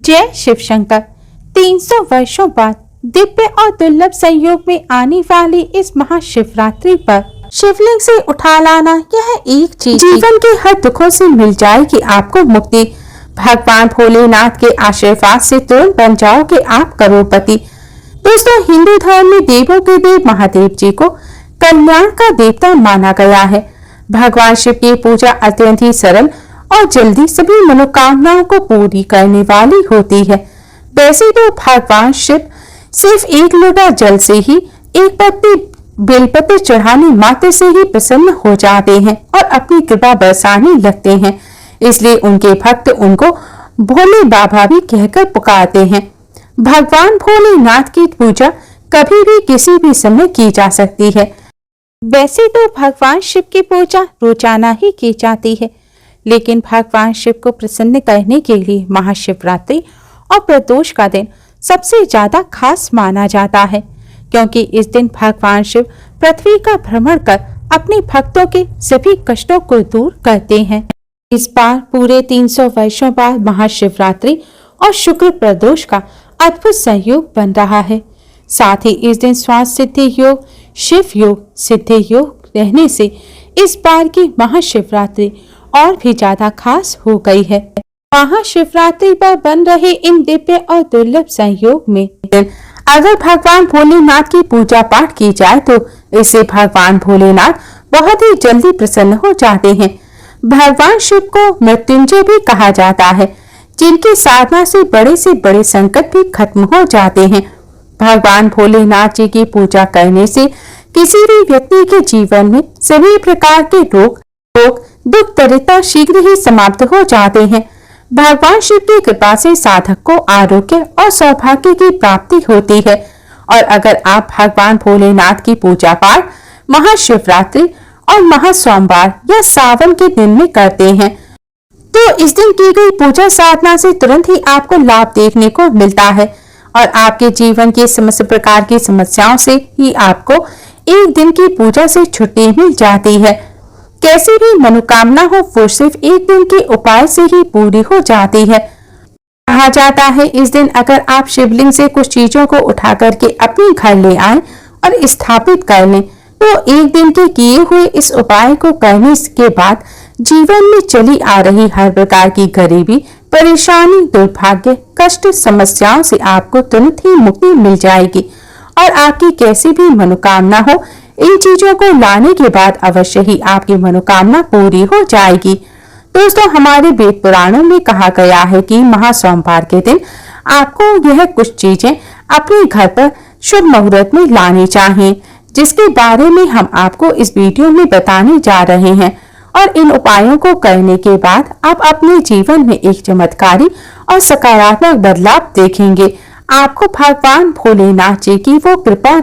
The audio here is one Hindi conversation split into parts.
जय शिव शंकर। 300 वर्षों बाद दिव्य और दुर्लभ संयोग में आने वाली इस महाशिवरात्रि पर शिवलिंग से उठा लाना यह एक चीज जीवन के हर दुखों से मिल जाएगी आपको मुक्ति। भगवान भोलेनाथ के आशीर्वाद से तुरंत बन जाओगे आप करोड़पति। दोस्तों, हिंदू धर्म में देवों के देव महादेव जी को कल्याण का देवता माना गया है। भगवान शिव की पूजा अत्यंत ही सरल और जल्दी सभी मनोकामनाओं को पूरी करने वाली होती है। वैसे तो भगवान शिव सिर्फ एक लोटा जल से ही, एक पत्ती बेलपत्र चढ़ाने मात्र से ही प्रसन्न हो जाते हैं और अपनी कृपा बरसाने लगते हैं। इसलिए उनके भक्त उनको भोले बाबा भी कहकर पुकारते हैं। भगवान भोलेनाथ की पूजा कभी भी किसी भी समय की जा सकती है। वैसे तो भगवान शिव की पूजा रोजाना ही की जाती है, लेकिन भगवान शिव को प्रसन्न करने के लिए महाशिवरात्रि और प्रदोष का दिन सबसे ज्यादा खास माना जाता है, क्योंकि इस दिन भगवान शिव पृथ्वी का भ्रमण कर अपने भक्तों के सभी कष्टों को दूर करते हैं। इस बार पूरे 300 वर्षों बाद महाशिवरात्रि और शुक्र प्रदोष का अद्भुत संयोग बन रहा है। साथ ही इस दिन स्वास्थ्य सिद्धि योग, शिव योग, सिद्धि योग रहने से इस बार की महाशिवरात्रि और भी ज्यादा खास हो गई है। महाशिवरात्रि पर बन रहे इन दिव्य और दुर्लभ संयोग में अगर भगवान भोलेनाथ की पूजा पाठ की जाए तो इससे भगवान भोलेनाथ बहुत ही जल्दी प्रसन्न हो जाते हैं। भगवान शिव को मृत्युंजय भी कहा जाता है, जिनकी साधना से बड़े संकट भी खत्म हो जाते हैं। भगवान भोलेनाथ जी की पूजा करने से किसी भी व्यक्ति के जीवन में सभी प्रकार के रोग दुख दरिद्रता शीघ्र ही समाप्त हो जाते हैं। भगवान शिव की कृपा से साधक को आरोग्य और सौभाग्य की प्राप्ति होती है। और अगर आप भगवान भोलेनाथ की पूजा पाठ महाशिवरात्रि और महासोमवार या सावन के दिन में करते हैं तो इस दिन की गई पूजा साधना से तुरंत ही आपको लाभ देखने को मिलता है और आपके जीवन की समस्त प्रकार की समस्याओं से ही आपको एक दिन की पूजा से छुट्टी मिल जाती है। कैसी भी मनोकामना हो वो सिर्फ एक दिन के उपाय से ही पूरी हो जाती है। कहा जाता है इस दिन अगर आप शिवलिंग से कुछ चीजों को उठा करके अपने घर ले आए और स्थापित कर लें तो एक दिन के किए हुए इस उपाय को करने के बाद जीवन में चली आ रही हर प्रकार की गरीबी, परेशानी, दुर्भाग्य, कष्ट, समस्याओं से आपको तुरंत ही मुक्ति मिल जाएगी और आपकी कैसी भी मनोकामना हो इन चीजों को लाने के बाद अवश्य ही आपकी मनोकामना पूरी हो जाएगी। दोस्तों, हमारे वेद पुराणों में कहा गया है कि महासोमवार के दिन आपको यह कुछ चीजें अपने घर पर शुभ मुहूर्त में लानी चाहिए, जिसके बारे में हम आपको इस वीडियो में बताने जा रहे हैं। और इन उपायों को करने के बाद आप अपने जीवन में एक चमत्कारी और सकारात्मक बदलाव देखेंगे। आपको भगवान भोलेनाथ जी की वो कृपा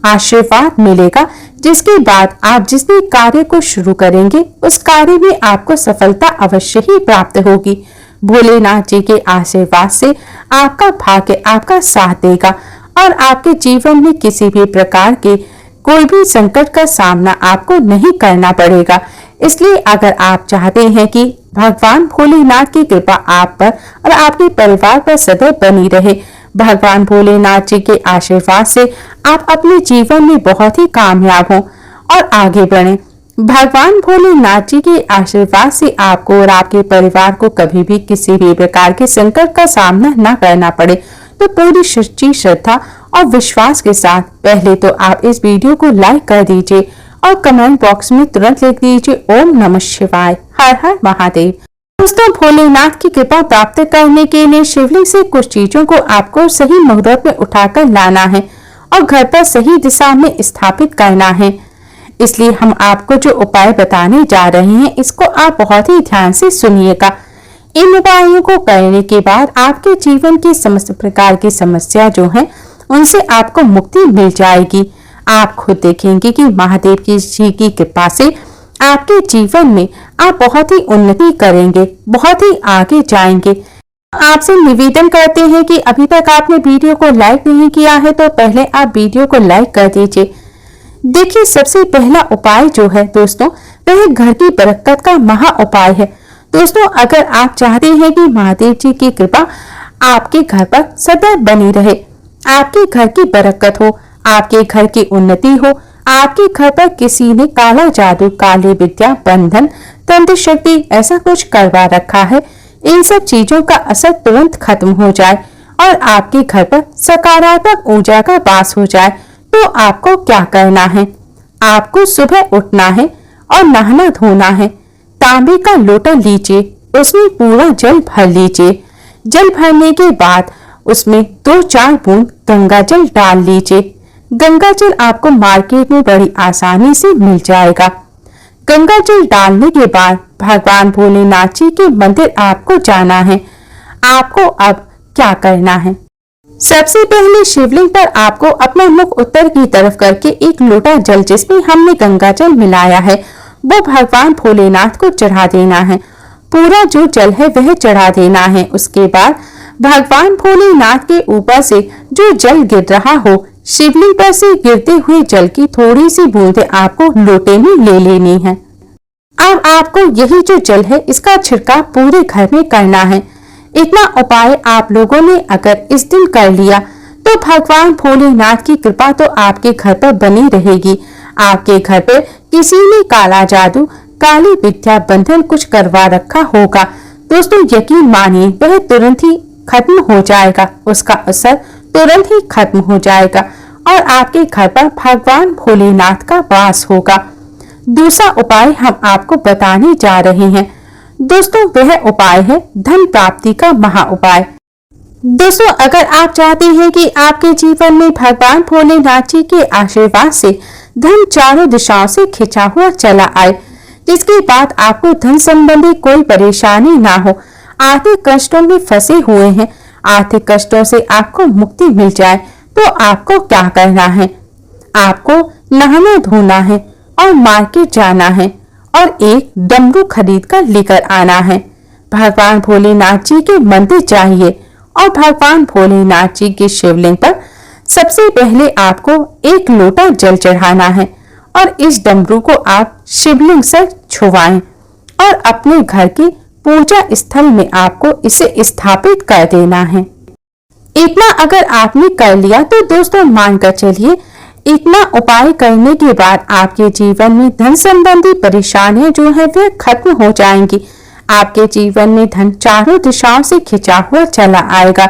आशीर्वाद मिलेगा, जिसके बाद आप जिस भी कार्य को शुरू करेंगे उस कार्य में आपको सफलता अवश्य ही प्राप्त होगी। भोलेनाथ जी के आशीर्वाद से आपका भाग्य आपका साथ देगा और आपके जीवन में किसी भी प्रकार के कोई भी संकट का सामना आपको नहीं करना पड़ेगा। इसलिए अगर आप चाहते हैं कि भगवान भोलेनाथ की कृपा आप पर और आपके परिवार पर सदैव बनी रहे, भगवान भोलेनाथ जी के आशीर्वाद से आप अपने जीवन में बहुत ही कामयाब हों और आगे बढ़ें। भगवान भोलेनाथ जी के आशीर्वाद से आपको और आपके परिवार को कभी भी किसी भी प्रकार के संकट का सामना न करना पड़े, तो पूरी सच्ची श्रद्धा और विश्वास के साथ पहले तो आप इस वीडियो को लाइक कर दीजिए और कमेंट बॉक्स में तुरंत लिख दीजिए ओम नमः शिवाय, हर हर महादेव। दोस्तों, भोलेनाथ की कृपा प्राप्त करने के लिए शिवलिंग से कुछ चीजों को आपको सही मुहूर्त में उठाकर लाना है और घर पर सही दिशा में स्थापित करना है। इसलिए हम आपको जो उपाय बताने जा रहे हैं इसको आप बहुत ही ध्यान से सुनिएगा। इन उपायों को करने के बाद आपके जीवन की समस्त प्रकार की समस्या जो है उनसे आपको मुक्ति मिल जाएगी। आप खुद देखेंगे कि महादेव जी की कृपा से आपके जीवन में आप बहुत ही उन्नति करेंगे, बहुत ही आगे जाएंगे। आपसे निवेदन करते हैं कि अभी तक आपने वीडियो को लाइक नहीं किया है तो पहले आप वीडियो को लाइक कर दीजिए। देखिए, सबसे पहला उपाय जो है दोस्तों वह घर की बरकत का महा उपाय है। दोस्तों, अगर आप चाहते हैं कि महादेव जी की कृपा आपके घर पर सदैव बनी रहे। आपके घर की बरकत हो, आपके घर की उन्नति हो। आपके घर पर किसी ने काला जादू, काली विद्या, बंधन, तंत्र शक्ति ऐसा कुछ करवा रखा है, इन सब चीजों का असर तुरंत खत्म हो जाए और आपके घर पर सकारात्मक ऊर्जा का वास हो जाए। तो आपको क्या करना है? आपको सुबह उठना है और नहाना धोना है। तांबे का लोटा लीजिए, उसमें पूरा जल भर लीजिए। जल भरने के बाद उसमें 2-4 बूंद गंगा जल डाल लीजिए। गंगा जल आपको मार्केट में बड़ी आसानी से मिल जाएगा। गंगा जल डालने के बाद भगवान भोलेनाथ जी के मंदिर आपको जाना है। आपको अब क्या करना है? सबसे पहले शिवलिंग पर आपको अपना मुख उत्तर की तरफ करके एक लोटा जल जिसमें हमने गंगा जल मिलाया है वो भगवान भोलेनाथ को चढ़ा देना है। पूरा जो जल है वह चढ़ा देना है। उसके बाद भगवान भोलेनाथ के ऊपर से जो जल गिर रहा हो, शिवलिंग पर से गिरते हुए जल की थोड़ी सी बूंदें आपको लोटे में ले लेनी है। अब आपको यही जो जल है इसका छिड़काव पूरे घर में करना है। इतना उपाय आप लोगों ने अगर इस दिन कर लिया तो भगवान भोलेनाथ की कृपा तो आपके घर पर बनी रहेगी। आपके घर पर किसी ने काला जादू, काली विद्या, बंधन कुछ करवा रखा होगा, दोस्तों यकीन मानिए वह तुरंत ही खत्म हो जाएगा। उसका असर तुरंत ही खत्म हो जाएगा और आपके घर पर भगवान भोलेनाथ का वास होगा। दूसरा उपाय हम आपको बताने जा रहे हैं दोस्तों, वह उपाय है धन प्राप्ति का महा उपाय। दोस्तों अगर आप चाहते हैं कि आपके जीवन में भगवान भोलेनाथ जी के आशीर्वाद से धन चारों दिशाओं से खिंचा हुआ चला आए, जिसके बाद आपको धन संबंधी कोई परेशानी ना हो, आर्थिक कष्टों में फंसे हुए हैं, आर्थिक कष्टों से आपको मुक्ति मिल जाए, तो आपको क्या करना है? आपको नहाना धोना है और मार्केट जाना है और एक डमरू खरीद कर लेकर आना है। भगवान भोलेनाथ जी के मंदिर चाहिए और भगवान भोलेनाथ जी के शिवलिंग पर सबसे पहले आपको एक लोटा जल चढ़ाना है और इस डमरू को आप शिवलिंग से छुआएं और अपने घर की पूजा स्थल में आपको इसे स्थापित कर देना है। इतना अगर आपने कर लिया तो दोस्तों मानकर चलिए इतना उपाय करने के बाद आपके जीवन में धन संबंधी परेशानियां जो है वह खत्म हो जाएंगी। आपके जीवन में धन चारों दिशाओं से खिंचा हुआ चला आएगा।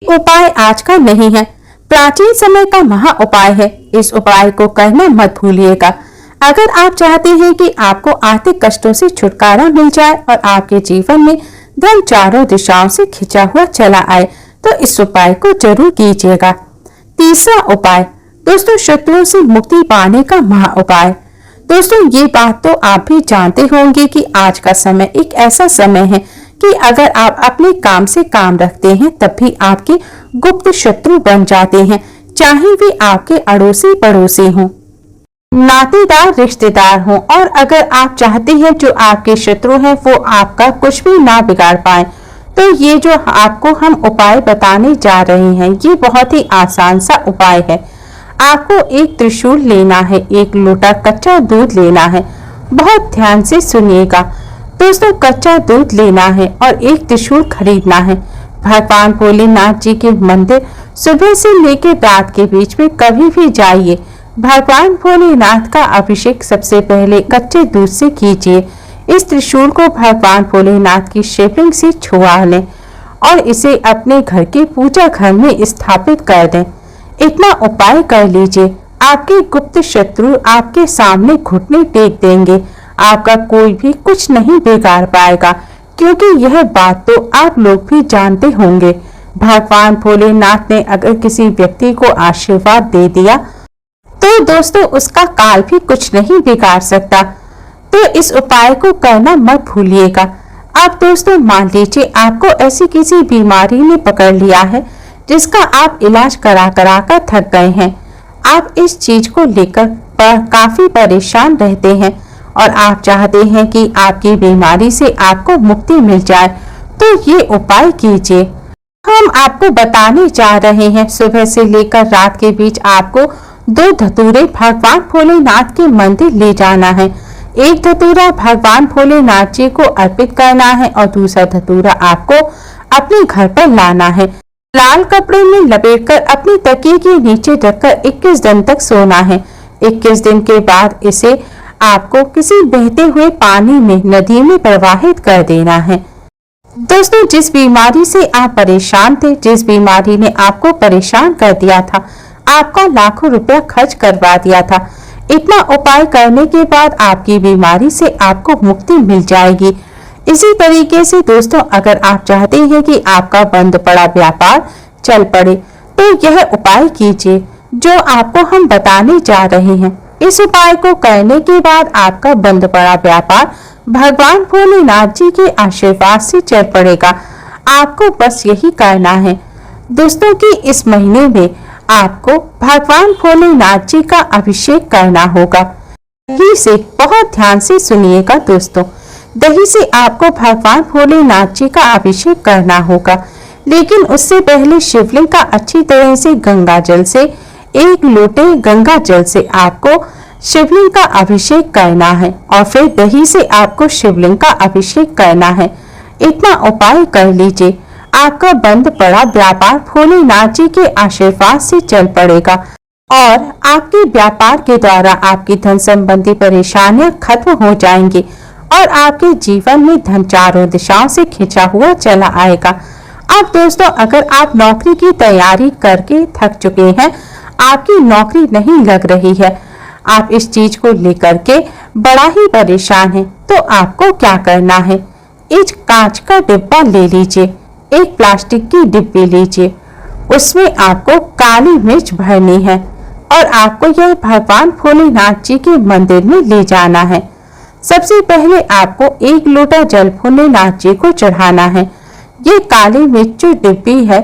उपाय आज का नहीं है, प्राचीन समय का महा उपाय है। इस उपाय को करना मत भूलिएगा। अगर आप चाहते हैं कि आपको आर्थिक कष्टों से छुटकारा मिल जाए और आपके जीवन में धन चारों दिशाओं से खिंचा हुआ चला आए तो इस उपाय को जरूर कीजिएगा। तीसरा उपाय दोस्तों शत्रुओं से मुक्ति पाने का महा उपाय। दोस्तों ये बात तो आप भी जानते होंगे कि आज का समय एक ऐसा समय है कि अगर आप अपने काम से काम रखते हैं तब भी आपके गुप्त शत्रु बन जाते हैं, चाहे वे आपके अड़ोसी पड़ोसी हों, नातेदार रिश्तेदार हों। और अगर आप चाहते हैं जो आपके शत्रु हैं वो आपका कुछ भी ना बिगाड़ पाए तो ये जो आपको हम उपाय बताने जा रहे हैं ये बहुत ही आसान सा उपाय है। आपको एक त्रिशूल लेना है, एक लोटा कच्चा दूध लेना है। बहुत ध्यान से सुनिएगा दोस्तों, कच्चा दूध लेना है और एक त्रिशूल खरीदना है। भगवान भोलेनाथ जी के मंदिर सुबह से लेकर रात के बीच में कभी भी जाइए। भगवान भोलेनाथ का अभिषेक सबसे पहले कच्चे दूध से कीजिए। इस त्रिशूल को भगवान भोलेनाथ की शिवलिंग से छुआ लें और इसे अपने घर के पूजा घर में स्थापित कर दें। इतना उपाय कर लीजिए, आपके गुप्त शत्रु आपके सामने घुटने टेक देंगे। आपका कोई भी कुछ नहीं बिगाड़ पाएगा, क्योंकि यह बात तो आप लोग भी जानते होंगे। भगवान भोलेनाथ ने अगर किसी व्यक्ति को आशीर्वाद दे दिया तो दोस्तों उसका काल भी कुछ नहीं बिगाड़ सकता। तो इस उपाय को करना मत भूलिएगा। अब दोस्तों मान लीजिए आपको ऐसी किसी बीमारी ने पकड़ लिया है जिसका आप इलाज करा कर थक गए हैं। आप इस चीज को लेकर काफी परेशान रहते हैं और आप चाहते हैं कि आपकी बीमारी से आपको मुक्ति मिल जाए, तो ये उपाय कीजिए। हम आपको बताने जा रहे हैं सुबह से लेकर रात के बीच आपको 2 धतूरे भगवान भोलेनाथ के मंदिर ले जाना है। एक धतूरा भगवान भोलेनाथ जी को अर्पित करना है और दूसरा धतूरा आपको अपने घर पर लाना है। लाल कपड़े में लपेटकर अपनी तकिए के नीचे रखकर 21 दिन तक सोना है। 21 दिन के बाद इसे आपको किसी बहते हुए पानी में, नदी में प्रवाहित कर देना है। दोस्तों, जिस बीमारी से आप परेशान थे, जिस बीमारी ने आपको परेशान कर दिया था, आपका लाखों रुपया खर्च करवा दिया था, इतना उपाय करने के बाद आपकी बीमारी से आपको मुक्ति मिल जाएगी। इसी तरीके से दोस्तों, अगर आप चाहते हैं कि आपका बंद पड़ा व्यापार चल पड़े, तो यह उपाय कीजिए जो आपको हम बताने जा रहे हैं। इस उपाय को करने के बाद आपका बंद पड़ा व्यापार भगवान भोलेनाथ जी के आशीर्वाद से चल पड़ेगा। आपको बस यही करना है दोस्तों कि इस महीने में आपको भगवान भोलेनाथ जी का अभिषेक करना होगा। दही से बहुत ध्यान से सुनिएगा दोस्तों, दही से आपको भगवान भोलेनाथ जी का अभिषेक करना होगा, लेकिन उससे पहले शिवलिंग का अच्छी तरह से गंगा जल से, 1 लोटे गंगा जल से आपको शिवलिंग का अभिषेक करना है और फिर दही से आपको शिवलिंग का अभिषेक करना है। इतना उपाय कर लीजिए, आपका बंद पड़ा व्यापार भोलेनाथ जी के आशीर्वाद से चल पड़ेगा और आपके व्यापार के द्वारा आपकी धन संबंधी परेशानियां खत्म हो जाएंगी और आपके जीवन में धन चारों दिशाओं से खिंचा हुआ चला आएगा। अब दोस्तों, अगर आप नौकरी की तैयारी करके थक चुके हैं, आपकी नौकरी नहीं लग रही है, आप इस चीज को लेकर के बड़ा ही परेशान हैं, तो आपको क्या करना है, एक कांच का डिब्बा ले लीजिए, एक प्लास्टिक की डिब्बी लीजिए, उसमें आपको काली मिर्च भरनी है और आपको यह भगवान भोलेनाथ जी के मंदिर में ले जाना है। सबसे पहले आपको 1 लोटा जल भोलेनाथ जी को चढ़ाना है। ये काली मिर्च जो डिब्बी है,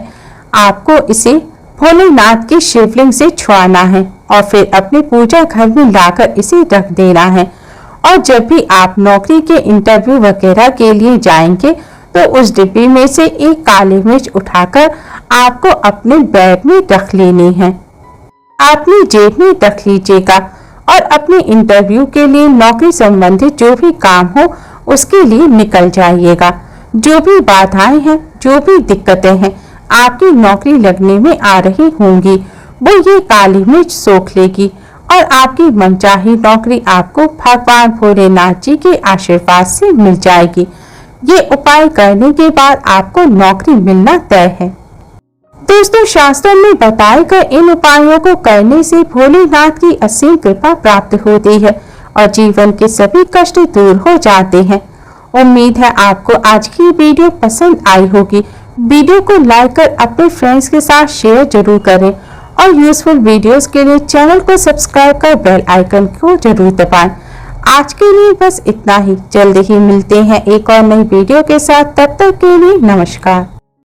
आपको इसे भोलेनाथ के शिवलिंग से छुआना है और फिर अपने पूजा घर में लाकर इसे रख देना है। और जब भी आप नौकरी के इंटरव्यू वगैरह के लिए जाएंगे, तो उस डिब्बी में से एक काली मिर्च उठाकर आपको अपने बैग में रख लेनी है, अपनी जेब में रख लीजिएगा और अपने इंटरव्यू के लिए, नौकरी संबंधित जो भी काम हो उसके लिए निकल जाइएगा। जो भी बाधाएं हैं, जो भी दिक्कतें हैं आपकी नौकरी लगने में आ रही होंगी, वो ये काली मिर्च सोख लेगी और आपकी मनचाही नौकरी आपको भगवान भोलेनाथ जी के आशीर्वाद से मिल जाएगी। ये उपाय करने के बाद आपको नौकरी मिलना तय है। दोस्तों, शास्त्रों में बताए गए इन उपायों को करने से भोलेनाथ की असीम कृपा प्राप्त होती है और जीवन के सभी कष्ट दूर हो जाते हैं। उम्मीद है आपको आज की वीडियो पसंद आई होगी। वीडियो को लाइक कर अपने फ्रेंड्स के साथ शेयर जरूर करें और यूजफुल वीडियोस के लिए चैनल को सब्सक्राइब कर बेल आइकन को जरूर दबाएं। आज के लिए बस इतना ही। जल्दी ही मिलते हैं एक और नई वीडियो के साथ। तब तक के लिए नमस्कार।